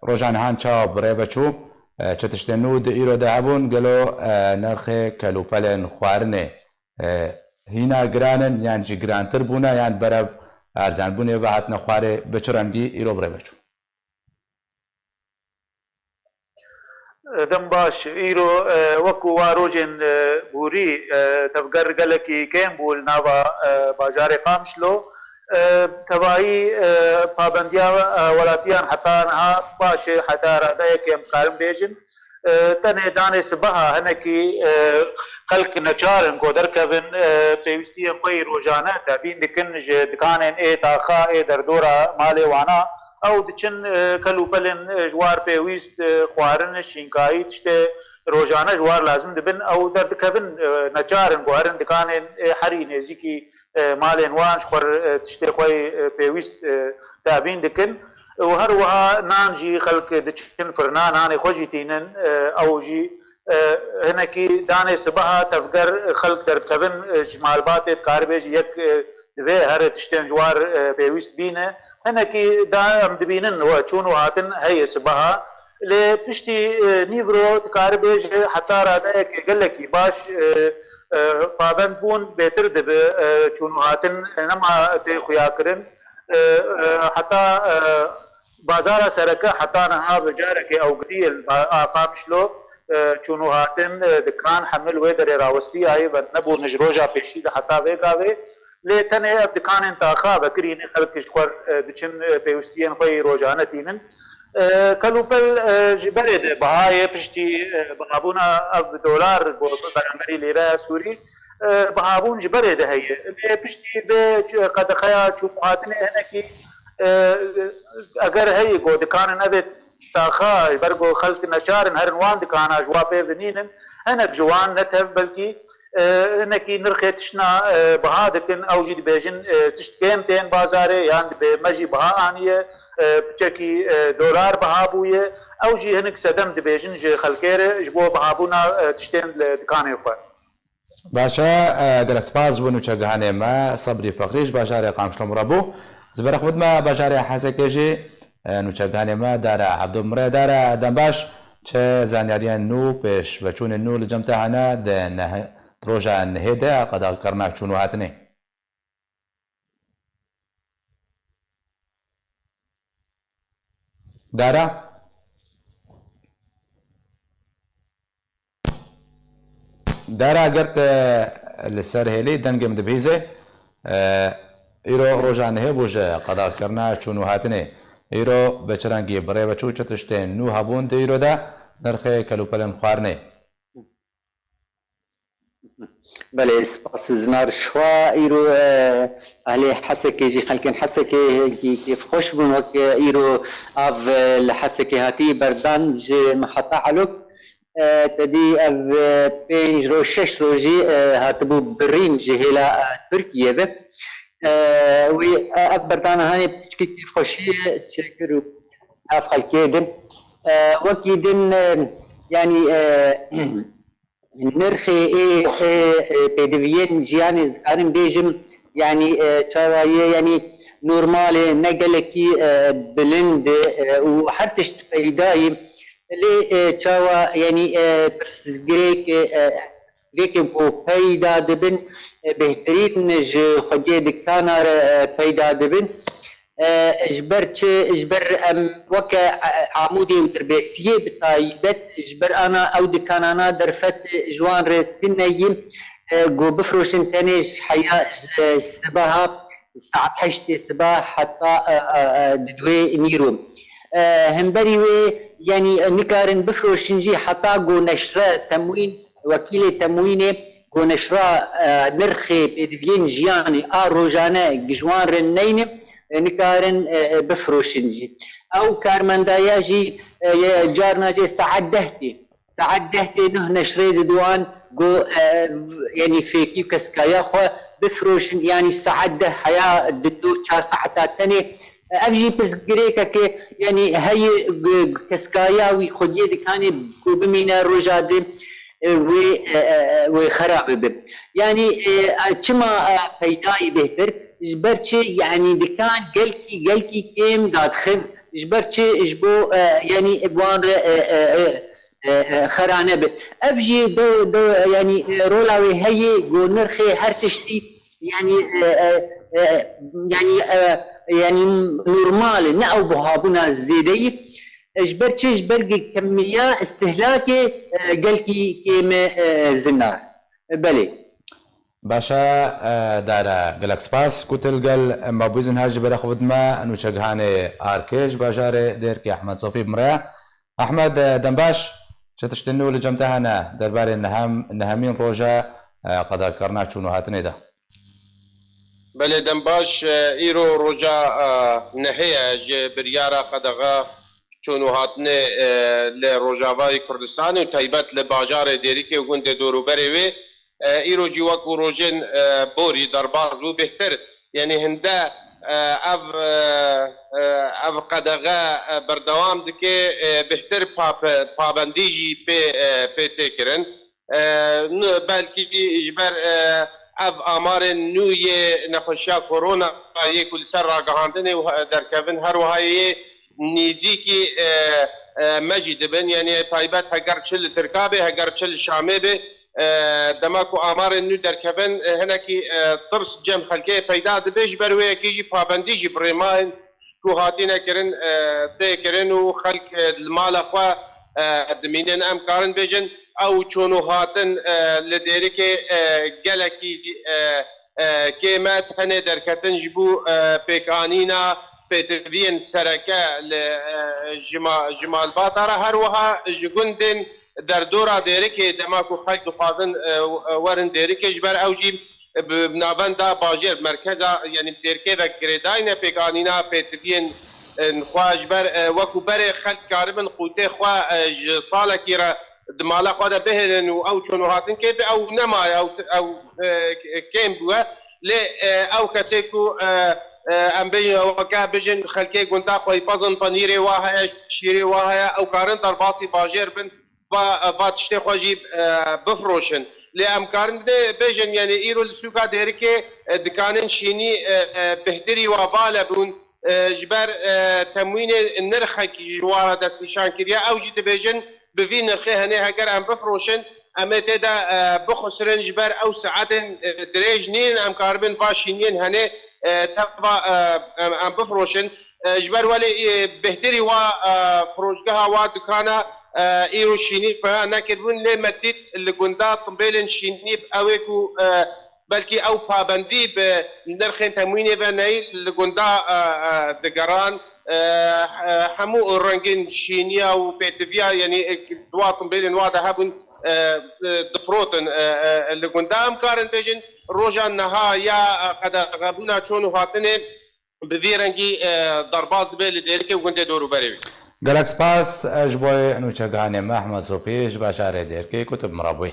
روجان هان چاو بريبچو چتشتنو د ایرو دابون گلو نرخ کلوپلن خوارنه هینا گرانن یان جی گرانتر بونا یان برف ارزان بونه و هات نخواره بچرانگی ایرو بريبچو دم باش ایرو وکو واروجن بوری تفگر گلکی کم بول ناوا بازار قامشلو تبعی پابندیا ولاتیان حتی نها باش حتی رادای کم قارم بیجن تنه دانه سبها هنکی خلق نچارن کو درکبن پیوستی قوی روزانه تابین دکن ج دکانن ای تاخا ای دردورا مال وانا او دچن کلوپلن جوار پیوست خوارن شینکایی تشته روزانه جوار لازم دبن او دردکبن نچارن گوهرن دکانن حری نزیکی مالين وانش خور تشتري خوي بيويست تابين دكن وهروها نانجي خلق دشن فرنان هاني خوجي تينن او جي هنكي داني سبها تفقر خلق درد كبن جمال باتت كاربيج يك دبي هر تشتن جوار بيويست بينه هنكي دا مدبينن وچونو هاتن هي سبها لبشتي نيفرو كاربيج حتى رادك قالك باش پابند بون بهتر دبه چون هاتن نما تی خویا کرن حتی بازار سرکه حتی نها بجارك او قديل آقامشلو چون هاتن دکان حمل و در راوستی آئی و نبو نجروجا پیشی ده حتی ویگاوی لیتنه اب دکان انتاخا بکرین خلقش خور دچن پیوستین خوی روزانه تینن کلوپل جبرد بهای پشتی بهابونا اب دلار برانبری لیره سوری بهابون جبرد هی پشتی به قد خیا چوباتنه هنکی اگر هی گو دکان نبت تاخا برگو خلق نچارن هر نوان دکانا جواب بنینن هنک جوان نتف بلکی هنکی نرخه تشنا بها دکن او جید بیجن تشت قیمتین بازاره یاند به مجی بها آنیه بچکی دلار بها بویه او جی هنک سدم دبیجن جی خلکیره جبو بها بونا تشتین دکانه خواه باشا گلک سپاس بونو چگهانه ما صبری فقریش باشار قامشلو مرابو زبرخ بود ما باشار حسکیجی نو چگهانه ما داره عبدالمره داره دنباش چه زانیاریان نو پیش و چون نو لجمتهانا ده روژا نهیده قد کرنا چونو هاتنه دارا قرت لسر هيلي دنقم دبيزه ايرو روجا نهي بوج قضاء كرنا چونو هاتنه ايرو بچرانگي بري بچو چتشتين نو هبون ايرو دا نرخي كلوپلن خوارنه بله سپاس زنار شوا ایرو اهل حسكي جي خلكن حسكي كيف خوش بون وك ايرو اف الحسكي هاتي بردان جي محطة علوك تدي اف 5 رو 6 روجي هاتبو برين جي هلا تركيا به و اف بردان هاني كيف خوشي تشكرو اف خلكي دن وكي دن يعني نرخي بدويين جياني كارن بيجم يعني تشاوايه يعني نورمال نقلكي بلند وحتى فايداي اللي تشاوا يعني برسجريك بو فايدا دبن بهترين ج خدي دكانار فايدا دبن اجبر وكا عمودي وتربيسيه بتايبت اجبر انا او دكانانا درفت جوان رتنيم جو بفروشن تانيش حياة السباها الساعة 8 الصباح حتى دوي نيرو همبري يعني نكارن بفروشن جي حتى جو نشرة تموين وكيل تموينه جو نشرة نرخي بدفين جياني روجانا جوان رنين نكارن بفروشنجي او كارمندايا جي جارنا جي ساعات دهتي نه نشريد دوان جو يعني في كيف كسكايا خو بفروشن يعني ساعات ده حياه ددو 4 ساعات تاني افجي بس غريكا كي يعني هي كسكايا وي خديه دكاني بمينا روجاد وخراب يعني كما فايداي بهتر جبرتشي يعني دكان قلكي كيم دادخل جبرتشي جبو يعني ابوان خرانه به افجي دو يعني رولاوي هي جو نرخي هر تشتي يعني يعني نورمال نأو بهابونا زيدي جبرتشي جبرقي كمية استهلاكي قلكي كيما زنا بلي باشا دارا گلک سپاس کتل گل ما بوزن هاج برا خود ما انو چگهانه آرکش باجاره دیر که احمد صوفی بمرا احمد دنباش چتشتنو لجمتهانا درباره نهمین روجا قدا کرنا چونو هاتنه ده بله دنباش ایرو روجا نهیه جه بریارا قدغا چونو هاتنه لروجاوای کردستان و تایبت لباجار دیری که گنده دورو بری وی ایرو جیوک و روژن بوری درباز بو بهتر یعنی هنده او قدغه بردوام دکه بهتر پابندی جی پی تکرن بلکه اجبر او آمار نوی نخوشیا کرونا یک کل سر را گهاندنه و درکبن هر وهای نیزی که مجید بن یعنی طایبت هگر چل ترکابه هگر چل شامه به دماکو آمار نو درکبن هنکی ترس جم خلکه پیدا دبیج بروی کیجی پابندی جی برمان کو هاتینا کرن ده کرن و خلک المال خوا دمینن ام کارن بیجن او چونو هاتن لدیری که گلکی کیمت هنه درکتن جبو پیکانینا پیتوین سرکه جمال باتارا هر وها جگندن در دورا دیری که دماکو خلق دخوازن ورن دیری که جبر اوجی بنابنده باجر مرکزا یعنی دیرکه و گریداین پیکانینا پیتوین خواج بر وکو بر خلق کاربن قوته خواج سالکی را دمالا خواده بهنن و او چونو هاتن که او نمای او کم بوه لی او کسی کو ام بجن وکا بجن خلقه گنده خواهی پازن پنیره واهی شیره واهی او کارن درباسی باجر بن با تشتی خواجی بفروشن لی ام کارن بجن یعنی ایرو لسوکا دیره که دکانن شینی بهتری و بالا بون جبر تموین نرخه که جوارا دست نشان کریا او جید بجن بفي نرخي هني هكر ام بفروشن اما تدا بخسرن جبر او ساعات دريجنين ام كاربن باشينين هني تبا ام بفروشن جبر ولي بهتري و فروشها و دكانا ايرو شيني فانا كربون لي مديت اللي قندا طنبيلن شيني اويكو بلكي او بابندي بنرخين تمويني بناي اللي قندا دقران حمو الرنجين شينيا وبيتفيا يعني دواطن بين وادا هابن دفروتن اللي قدام كارن بيجن روجا النها يا قد غابونا شونو هاتني بفيرنجي ضرباز بيل ديركي وكنت دورو بريوي گلک سپاس اجبوی انو چگهانه محمد صوفی اجبا شاره دیر که کتب مرابوی